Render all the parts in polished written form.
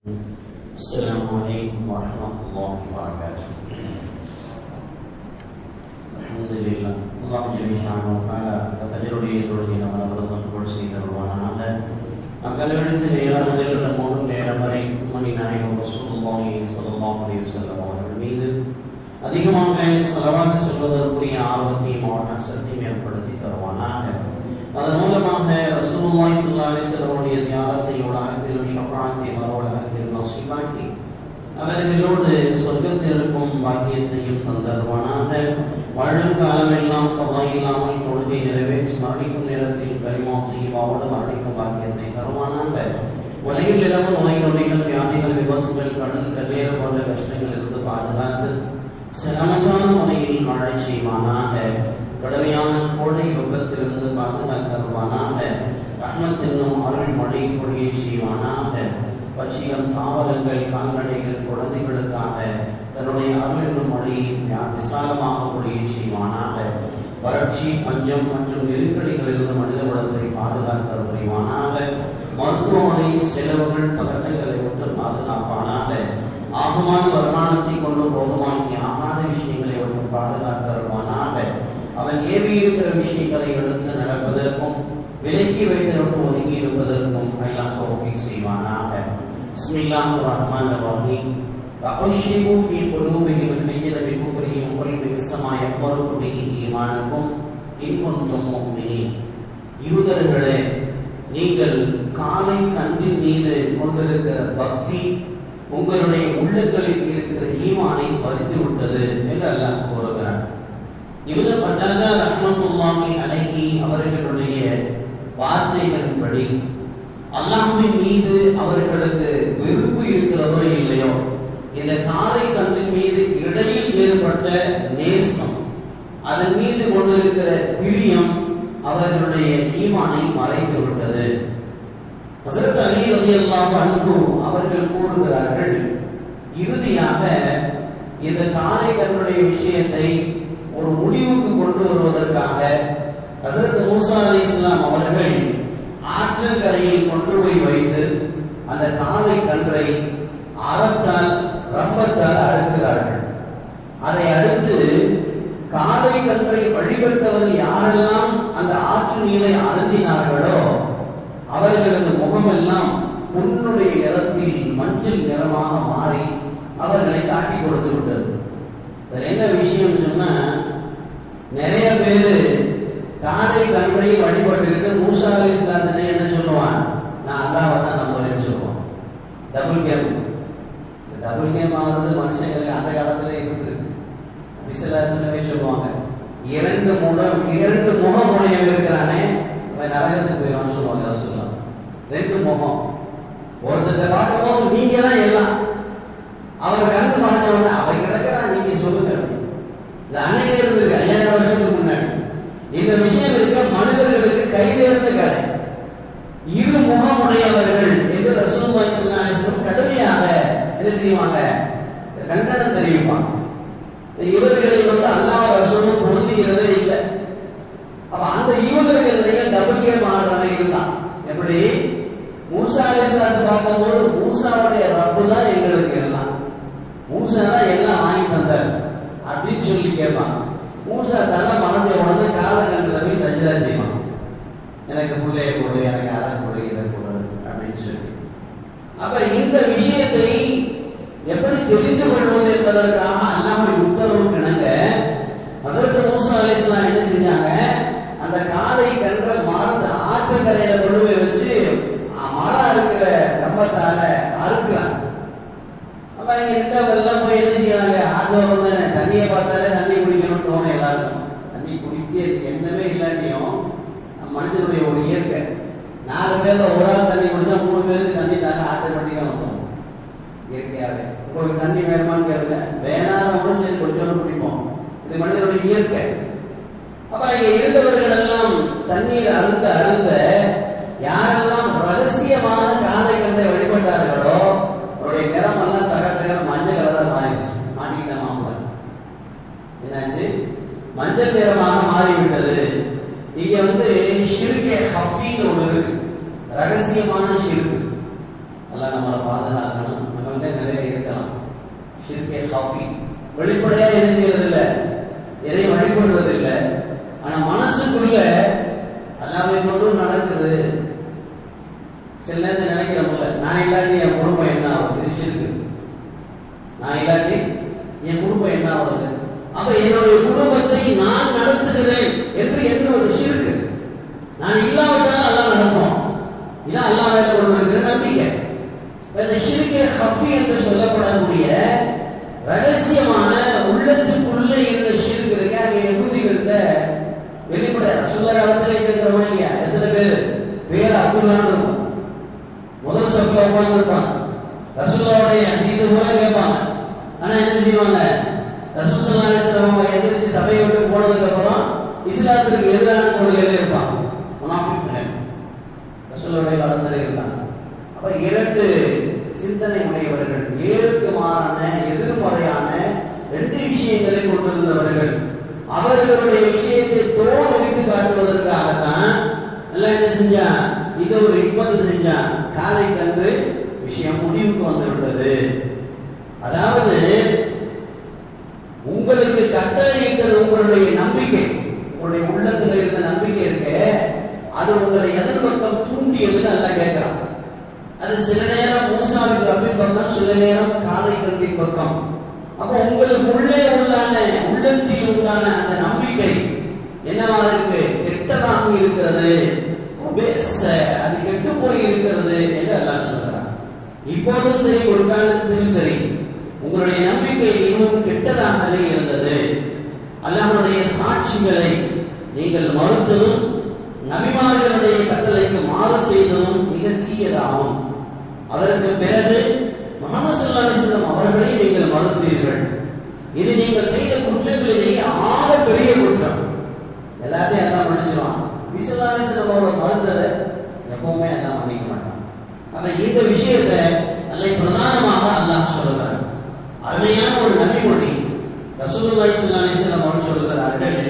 السلام عليكم ورحمة الله وبركاته. الحمد لله. الله جل شأنه وتعالى فجرودي يدرودي نمنا بدنا تقول سيدنا روانا هذا. أقل بدي سليرا نجيل كمون ليرا مري مني نايم رسول الله صلى الله عليه وسلم ورميد. அதிகமாக ஸலவாத் சொல்வதற்குரிய ஆர்வத்தையும் அவர்கள் சக்தியும் ஏற்படுத்தி தருவானாக. அதன் மூலமாக ரசூலுல்லாஹி ஸல்லல்லாஹு அலைஹி வஸல்லமுடைய ஜியாரத்தை உலகத்திலும் ஷஃபாஅத்தை மறுவுலகத்திலும் நஸீபாக்கி அவர்களோடு சொர்க்கத்தில் இருக்கும் பாக்கியத்தையும் தந்தருவானாக. வாழும் காலமெல்லாம் கவா இல்லாமல் தொழுகை நிறைவேற்றி மரணிக்கும் நேரத்தில் கலிமா தய்யிபாவோடு மரணிக்கும் பாக்கியத்தை தருவானாக. உலகில் நிலவும் நோய் நொடிகள் வியாதிகள் விபத்துகள் கடன் கண்ணீர் போன்ற கஷ்டங்கள் இருந்து பாதுகாத்து சிரமத்தான முறையில் வாழச் செய்வானாக. கடுமையான கோடை வெப்பத்திலிருந்து பாதுகாத்தருவானாக. ரஹ்மத் என்னும் அருள் மழை பொழியை செய்வானாக. பட்சியம் தாவரங்கள் கால்நடைகள் குழந்தைகளுக்காக தன்னுடைய அருள் என்னும் மழையை விசாலமாக பொழியை செய்வானாக. வறட்சி பஞ்சம் மற்றும் நெருக்கடிகளிலிருந்து மனித குலத்தை பாதுகாத்தல் புரிவானாக. மருத்துவமனை செலவுகள் பதட்டங்களை விட்டு பாதுகாப்பானாக. ஆகுமான வருமானத்தை கொண்டு போதுமாக்கி ஆகாத விஷயங்களை விட்டு பாதுகாத்தருவானாக. அவன் ஏவி இருக்கிற விஷயங்களை எடுத்து நடப்பதற்கும் விலக்கி வைத்தவர்கள் ஒதுங்கி இருப்பதற்கும் அல்லாஹ் தௌஃபீக் செய்வானாக. பிஸ்மில்லாஹிர் ரஹ்மானிர் ரஹீம். வஅஷ்ரிபு ஃபீ குலூபிஹிம் அல்-அஜ்ல பிகுஃப்ரிஹிம் வல் பிஸ்ஸமா யக்பரு பிஹி ஈமானுக்கும் இன் குன்தும் முஃமினீன். யூதர்களே, நீங்கள் காலை கண்ணின் மீது கொண்டிருக்கிற பக்தி உங்களுடைய உள்ளங்களில் இருக்கிற ஈமானை பறித்து விட்டது என்று அல்லாஹ் கூறுகிறார். இப்னு கதாதா ரஹ்மத்துல்லாஹி அலைஹி அவர்களுடைய வார்த்தைகளின்படி அல்லாஹ்வின் மீது அவர்களுக்கு வெறுப்பு இருக்கிறதோ இல்லையோ, இந்த காலை கண்ணின் மீது இடையில் ஏற்பட்ட நேசம், அதன் மீது கொண்டிருக்கிற பிரியம் அவர்களுடைய ஈமானை மறைத்து விட்டது. ஹஸரத் அலி ரலியல்லாஹு அன்ஹு அவர்கள் கூறுகிறார்கள், இறுதியாக இந்த காலை கண்ணுடைய விஷயத்தை ஒரு முடிவுக்கு கொண்டு வருவதற்காக ஹஸரத் மூஸா அலைஹிஸ்ஸலாம் அவர்கள் ஆற்றங்கரையில் கொண்டு போய் வைத்து அந்த காலை கன்றை அறத்தால் ரம்பத்தால் அறுக்கிறார்கள். அதை அடுத்து காலை கன்றை வழிபட்டவர்கள் யாரெல்லாம் அந்த ஆற்று நீரை அருந்தினார்களோ அவர்களது முகமெல்லாம் பொன்னுடைய நிறத்தில் மஞ்சள் நிறமாக மாறி அவர்களை காட்டி கொடுத்து விட்டது. என்ன விஷயம் சொன்னா, நிறைய பேரு காலை கன்றை வழிபட்டுக்கிட்டு மூஸா அலைஹிஸ்ஸலாத்தை என்ன சொல்லுவான், நான் அல்லாஹ்வை தான் நம்புறேன்னு சொல்லுவான். டபுள் கேம் ஆகுறது மனுஷங்களுக்கு அந்த காலத்துல இருக்குது. விசலாசனமே சொல்லுவாங்க, இரண்டு முகம் உடையவன் இருக்கிறானே அவன் நரகத்துக்கு போயிடுவான்னு சொல்லுவாங்க. சொல்லலாம் ரெண்டு முகம். ஒருத்தர் பார்க்கும் போது நீங்க தான் எல்லாம், அவர் கண்ணு மறைஞ்ச உடனே அவன் கிடக்கிறான், நீங்க சொல்லுங்க. இது அன்னைக்கு இருந்தது 5000 வருஷத்துக்கு முன்னாடி. இந்த விஷயம் இருக்க மனிதர்களுக்கு கைதேர்ந்த கலை. இரு முகம் உடையவர்கள் என்று ரசூலுல்லாஹி ஸல்லல்லாஹு அலைஹி வஸல்லம் கடுமையாக என்ன செய்வாங்க, கண்டனம் தெரிவிப்பாங்க. இவர்களை அல்லாஹ் ரசூலும் பொருந்துகிறதே இல்லை. அப்ப அந்த யூதர்களுடைய டபுள் கேம் ஆடுறவன் இருந்தான். எப்படி மூஸா அலைஹிஸ்ஸலாத்தை பார்க்கும்போது மூஸாவுடைய ரப்பு தான் எங்களுக்கு எல்லாம், மூஸா தான் எல்லாம் வாங்கி தந்தார் அப்படின்னு சொல்லி கேட்பான். மூஸா தலை மறந்த உடனே காலகண்டத்தில் போய் சஜிதா செய்வான், எனக்கு பிள்ளைய கொடு, எனக்கு அதை கொடு, இதை கொடு அப்படின்னு சொல்லி. அப்ப இந்த விஷயத்தை எப்படி தெரிந்து கொள்வது என்பதற்காக அல்லாஹ்வின் உத்தரவுக்கு இணங்க ஹஸரத் மூஸா அலைஹிஸ்ஸலாம் என்ன செஞ்சாங்க, அந்த காலை கன்ற மரத்தை ஆற்றங்கரையில கொண்டு போய் வச்சு மரம் இருக்கிற கம்பத்தால அறுக்கிறாங்க. அப்ப இங்க எல்லாம் போய் என்ன செய்யறாங்க, ஆதோகம் தானே, தண்ணியை பார்த்தாலே தண்ணி குடிக்கணும்னு தோணும் எல்லாருக்கும். தண்ணி குடிக்க எண்ணமே இல்லாட்டியும் மனுஷனுடைய ஒரு இயற்கை, 4 பேர்ல ஒரு ஆள் தண்ணி குடிச்சா 3 பேருக்கு தண்ணி தாங்க ஆட்டோமேட்டிக்கா வந்துடும் இயற்கையாவே. உங்களுக்கு தண்ணி வேணுமான்னு கேளுங்க, வேணாத சரி கொஞ்சோண்டு குடிப்போம். இது மனிதனுடைய இயற்கை. அப்ப இங்க இருந்தவர்கள் எல்லாம் தண்ணீர் அருந்த யாரெல்லாம் ரகசியமாக காலை கன்றை வழிபட்டார்களோ அவருடைய நிறம் எல்லாம் தகத்தக மஞ்சள் கலரா மாறிடுச்சு. மாட்டிக்கிட்ட மாமலை என்னாச்சு, மஞ்சள் நிறமாக மாறிவிட்டது. இங்க ஷிர்கே ஹஃபீன்னு ஒன்று இருக்கு, ரகசியமான ஷிர்க். அல்லாஹ் நம்மளை பாதுகாக்கணும். வெளிப்படையா என்ன செய்யறதில்லை, எதையும் வழிபடுவதில்லை. ஆனா மனசுக்குள்ள எல்லாமே கொண்டும் நடக்குது. சில நேரத்தில் நினைக்கிறோம்ல, நான் இல்லாட்டி என் குடும்பம் என்ன ஆகுது, இது ஷிர்க். நான் இல்லாட்டி என் குடும்பம் என்ன ஆகுது, அப்ப என்னுடைய குடும்பத்தை நான் நடத்துகிறேன் என்று எண்ணுவது ஷிர்க். நான் இல்லாவிட்டால் அல்லாஹ் நடத்தும். இதான் அல்லாஹ் மேல கொண்டு இருக்கிற நம்பிக்கை. இந்த ஷிர்கே ஹஃபி என்று சொல்லப்படக்கூடிய ரகசியமான உள்ளத்துக்குள்ள இருந்த ஷிர்க் இருக்கு. அங்கே யஹூதிகள்கிட்ட வெளிப்பட ரசூலுல்லாஹ் காலத்திலே கேட்கிறோமா இல்லையா, எத்தனை பேர் அப்துல்லான்னு இருக்கும், முதல் சஃப்ல உட்கார்ந்துருப்பாங்க, ரசூலுல்லாஹ்வுடைய ஹதீஸை கூட கேட்பாங்க. ஆனா என்ன செய்வாங்க, ரசூல் ஸல்லல்லாஹு அலைஹி வஸல்லம் எந்திரிச்சு சபையை விட்டு போனதுக்கு அப்புறம் இஸ்லாத்திற்கு எதிரான கொள்கையில இருப்பாங்க, முனாஃபிக்குகள் ரசூலுல்லாஹ்வுடைய காலத்தில் இருந்தாங்க. அப்ப இரண்டு சிந்தனை உடையவர்கள், ஏழுக்கு மாறான எதிர்மறையான ரெண்டு விஷயங்களை கொண்டிருந்தவர்கள். அவர்களுடைய விஷயத்தை தோல் விட்டு காட்டுவதற்காகத்தான் எல்லாம் என்ன செஞ்சான், இதை ஒரு ஹிக்மத் செஞ்சான். காலை கண்டு விஷயம் முடிவுக்கு வந்து விட்டது. அதாவது உங்களுக்கு கட்டளையிட்டது உங்களுடைய நம்பிக்கை, உங்களுடைய உள்ளத்துல இருந்த நம்பிக்கை இருக்க, அது உங்களை எதன் பக்கம் தூண்டியதுன்னு எல்லாம் கேட்கிறான். அது சில நேரம் மூசாவின் ரப்பின் பக்கம், சில நேரம் காலை கண்டின் பக்கம். அப்ப உங்களுக்கு உள்ளே உள்ளான உள்ளத்தில் உண்டான அந்த நம்பிக்கை என்னவா இருக்கு, கெட்டதாக இருக்கிறது, அது கெட்டு போய் இருக்கிறது என்று அல்லாஹ் சொல்கிறான். இப்போதும் சரி, ஒரு காலத்திலும் சரி, உங்களுடைய நம்பிக்கை மிகவும் கெட்டதாகவே இருந்தது. அல்லாஹ்வுடைய சாட்சிகளை நீங்கள் மறுத்ததும், நபிமார்களுடைய கட்டளைக்கு மாறு செய்ததும் மிகச் தீயதாகும். அதற்கு பிறகு முஹம்மது ஸல்லல்லாஹு அலைஹி வஸல்லம் அவர்களை நீங்கள் மறுத்தீர்கள். இது நீங்கள் செய்த குற்றங்களிலேயே ஆக பெரிய குற்றம். எல்லாத்தையும் எல்லாம் மன்னிச்சிருவான். நபி ஸல்லல்லாஹு அலைஹி வஸல்லம் அவரை மறுத்ததை எப்பவுமே எல்லாம் மன்னிக்க மாட்டான். ஆனா இந்த விஷயத்தை அல்லாஹ் பிரதானமாக அல்லாஹ் சொல்லுகிறார். அருமையான ஒரு நபிமொழி ரசூலுல்லாஹி ஸல்லல்லாஹு அலைஹி வஸல்லம் அவர்கள் சொல்லுகிறார்கள்,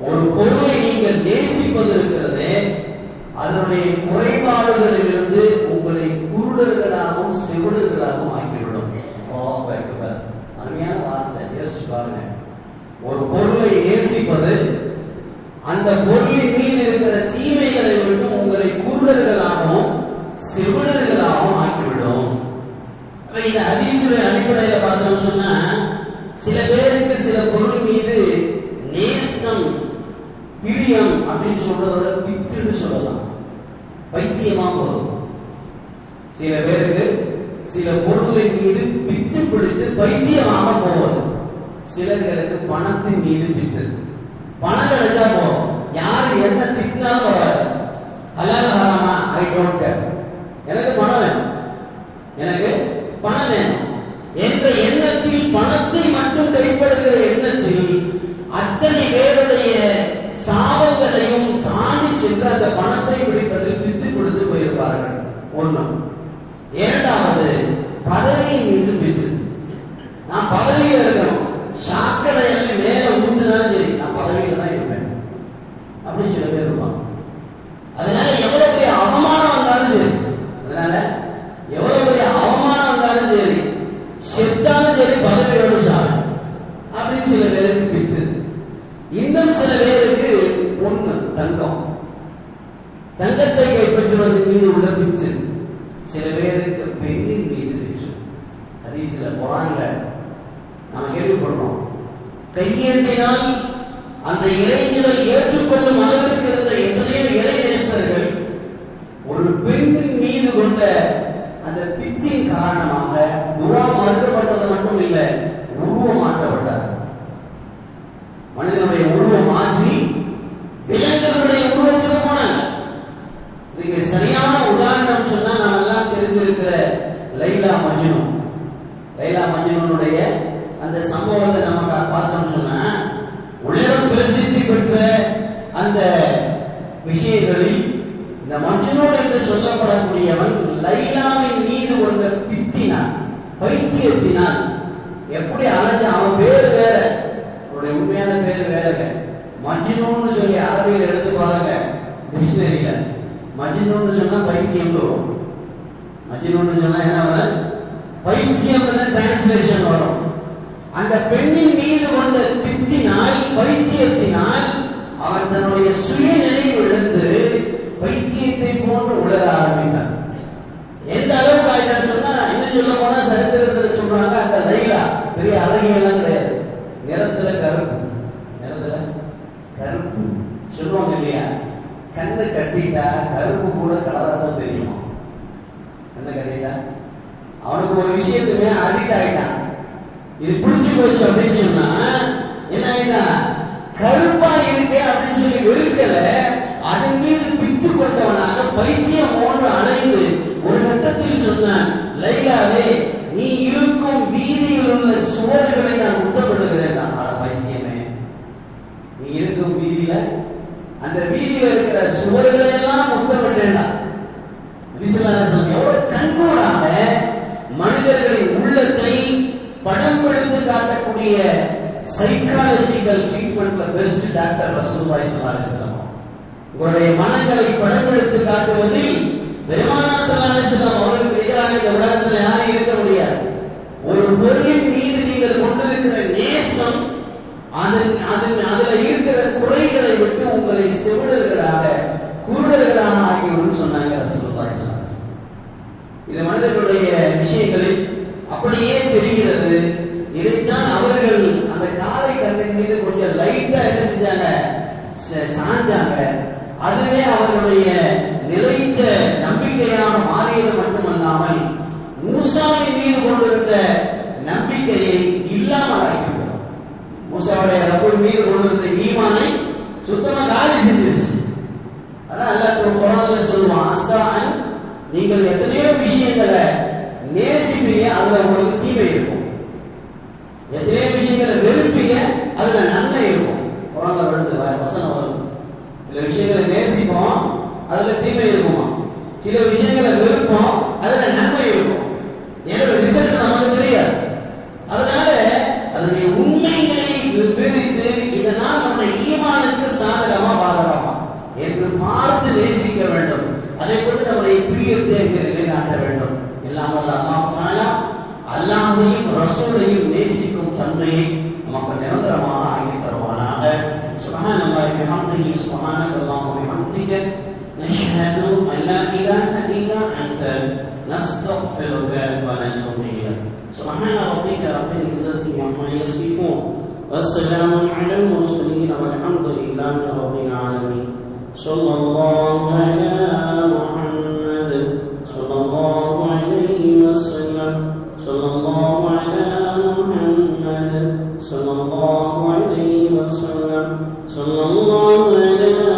ஒரு பொருளை நீங்கள் நேசிப்பது இருக்கிறதே, அதனுடைய குறைபாடுகளில் இருந்து உங்களை குருடர்களாகவும் செவிடர்களாகவும் ஆக்கிவிடும். அருமையான வார்த்தை, யோசிச்சு பாருங்க. ஒரு பொருளை நேசிப்பது அந்த பொருளின் மீது இருக்கிற தீமைகளை விட்டு உங்களை குருடர்களாகவும் செவிடர்களாகவும் ஆக்கிவிடும். இந்த ஹதீஸுடைய அடிப்படையில பார்த்தோம்னு சொன்னா, சில பேருக்கு சில பொருள் மீது நேசம், பிரியம் அப்படின்னு சொல்றதோட பித்துன்னு சொல்லலாம், பைத்தியமா போதும். சில பேருக்கு சில பொருளின் மீது பித்து பிடித்து பைத்தியமாக போவது. சிலர்களுக்கு பணத்தின் மீது பித்து, பணம் கிடைச்சா போதும், யார் என்ன திட்டினாலும் வராது. ஹலால் ஹராமா ஐ டோன்ட் கேர், எனக்கு பணம் வேணும், எனக்கு பணம் வேணும் என்ற எண்ணத்தில், பணத்தை மட்டும் கைப்படுகிற எண்ணத்தில் அத்தனை பேருடைய சாபங்களையும் தாண்டி சென்று அந்த பணத்தை பிடிப்பதில் பித்து கொடுத்து போயிருப்பார்கள். ஒண்ணு. இரண்டாவது, பதவியின் மீது பித்து. நான் பதவியில் இருக்கணும், சாக்கடை எல்லாம் மேல ஊத்துனாலும் சரி, நான் பதவியில தான் இருப்பேன் அப்படி சில பேர் இருப்பாங்க. அதனால எவ்வளவு பெரிய அவமானம் வந்தாலும் சரி, அதனால எவ்வளவு பெரிய அவமானம் வந்தாலும் சரி, செத்தாலும் சரி, பதவியோடு சாரு அப்படின்னு சில பேருக்கு பித்து. இன்னும் சில பேருக்கு பொண்ணு, தங்கம், தங்கத்தை கைப்பற்றுவதன் மீது உள்ள பிச்சு. சில பேருக்கு பெண்ணின் மீது பிச்சு. ஹதீஸ்ல, குர்ஆன்ல நாம கேள்விப்படுறோம், கையேந்தினால் அந்த இறைஞ்சிலை ஏற்றுக்கொள்ளும் அளவிற்கு இருந்த எத்தனையோ இறைநேசர்கள் ஒரு பெண்ணின் மீது கொண்ட அந்த பித்தின் காரணமாக துஆ மறுக்கப்பட்டது மட்டும் இல்லை, உருவம் மாற்றப்பட்டார். மனிதனுடைய உருவம் மாற்றி விலங்குகளுடைய உருவத்துக்கு போனாங்க. இதுக்கு சரியான உதாரணம் சொன்னா நாம் எல்லாம் தெரிந்திருக்கிற லைலா மஜ்னூன். லைலா மஜ்னூனுடைய அந்த சம்பவத்தை நம்ம பார்த்தோம் சொன்னா, உலகம் பிரசித்தி பெற்ற அந்த விஷயங்களில் இந்த மஜ்னூன் என்று சொல்லப்படக்கூடியவன் லைலாவின் மீது கொண்ட பித்தினால், பைத்தியத்தினால் எப்படி அலைஞ்ச, அவன் பேர் வேற, அவருடைய உண்மையான பேர் வேறங்க. மஜ்னூன்னு சொல்லி அரபியில் எடுத்து பாருங்க டிக்ஷனரியில. மஜ்னூன்னு சொன்னா பைத்தியம் வரும். மஜ்னூன்னு சொன்னா என்ன வரும், பைத்தியம் டிரான்ஸ்லேஷன் வரும். அந்த பெண்ணின் மீது கொண்ட பித்தினால், பைத்தியத்தினால் அவன் தன்னுடைய சுய நினைவு இழந்து பைத்தியத்தை போன்று உலர ஆரம்பித்தான். எந்த அளவுக்கு ஆயிட்டான்னு சொன்னா, இன்னும் சொல்ல போனா சரித்திரத்தில் சொல்றாங்க, அந்த லைலா பெரிய அழகியெல்லாம் கிடையாது, நிறத்துல கருப்பு, நிறத்துல கருப்பு சொல்லுவாங்க இல்லையா, கண்ணு கட்டிட்டா கருப்பு கூட கலரா தான் தெரியுமா. கண்ணை கட்டிட்டா அவனுக்கு ஒரு விஷயத்துமே அடிக்ட் ஆயிட்டான். இது பிடிச்சு போச்சு அப்படின்னு சொன்னா என்ன ஆயிட்டா, கருப்பா இருக்கே அப்படின்னு சொல்லி வெறுக்கல, அதன் மீது பித்து கொண்டவனாக பைத்தியம் போன்று அலைந்து ஒரு கட்டத்தில் சொன்னான், லைலாவே நீ இருக்கும் வீதியில் உள்ள சுவர்களை நான் முத்தமிடுகிறேன். பைத்தியமே, நீ இருக்கும் வீதியில, அந்த வீதியில இருக்கிற சுவர்களை எல்லாம் முத்தமிட்டேன். எவ்வளவு கண்கூடாக மனிதர்களின் உள்ளத்தை படம் எடுத்து காட்டக்கூடிய சைக்காலஜிக்கல் ட்ரீட்மெண்ட்ல பெஸ்ட் டாக்டர் ரசூலுல்லாஹி ஸல்லல்லாஹு அலைஹி வஸல்லம். உங்களுடைய மனங்களை படம் எடுத்து காட்டுவதில் பெருமானார் ஸல்லல்லாஹு அலைஹி வஸல்லம் அவர்களுக்கு நிகராக இந்த உலகத்தில் யாரும் இருக்க முடியாது. ஒரு பொருளின் மீது நீங்கள் கொண்டிருக்கிற நேசம், அதுல இருக்கிற குறைகளை விட்டு உங்களை செவிடர்களாக, குருடர்களாக ஆகிவிடும் சொன்னாங்க ரசூலுல்லாஹி ஸல்லல்லாஹு அலைஹி வஸல்லம். இது மனிதர்களுடைய விஷயங்களில் அப்படியே தெரிகிறது. இதைத்தான் அவர்கள் அந்த காலை கண்ணின் மீது கொஞ்சம் லைட்டா என்ன செஞ்சாங்க, சாஞ்சாங்க. அதுவே அவர்களுடைய நிலைத்த நம்பிக்கையாக மாறியது மட்டுமல்லாமல் மூசாவின் மீது கொண்டிருந்த நம்பிக்கையை இல்லாமல் ஆகிவிடும். மூசாவுடைய ரப்பர் மீது கொண்டிருந்த ஈமானை சுத்தமா காலி செஞ்சிருச்சு. அதான் அல்லாஹ் குர்ஆன்ல சொல்லுவான், அஸ்ஸான், நீங்கள் எத்தனையோ விஷயங்களை நேசிப்பீங்க, அதுல உங்களுக்கு தீமை இருக்கும். எத்தனையோ விஷயங்களை வெறுப்பீங்க, அதுல நன்மை இருக்கும். குர்ஆன்ல வருது, வசனம் வருது. சில விஷயங்களை நேசிப்போம், அதுல தீமை இருக்குமா. சில விஷயங்களை வெறுப்போம், அதுல நன்மை இருக்கும். ஏன்னா ரிசல்ட் நமக்கு தெரியாது. அதனால அதனுடைய உண்மைகளை விவரித்து இதனால் நம்முடைய ஈமானுக்கு சாதகமா பாதகமா என்று பார்த்து நேசிக்க வேண்டும். அதை கொண்டு நம்முடைய பிரியத்தை நிலைநாட்ட வேண்டும். எல்லாம் வல்ல அல்லாஹ் தஆலா அல்லாஹ்வையும் ரசூலையும் நேசிக்கும் தன்மையை நமக்கு நிரந்தரமாக ஆக்கி தருவானாக. சுப்ஹானல்லாஹி வபிஹம்திஹி, சுப்ஹானக்கல்லாஹு வபிஹம்திக, நஷ்ஹது அன் லா இலாஹ இல்லா அன்த, நஸ்தக்ஃபிருக வ நதுபு இலைக். சுப்ஹான ரப்பிக ரப்பில் இஸ்ஸத்தி அம்மா யசிஃபூன், வஸ்ஸலாமுன் அலல் முர்ஸலீன், வல்ஹம்துலில்லாஹி ரப்பில் ஆலமீன். ஸல்லல்லாஹு அலா முஹம்மத் ஸல்லல்லாஹு அலைஹி வஸல்லம், ஸல்லல்லாஹு அலா முஹம்மத் ஸல்லல்லாஹு அலைஹி வஸல்லம், ஸல்லல்லாஹு அலா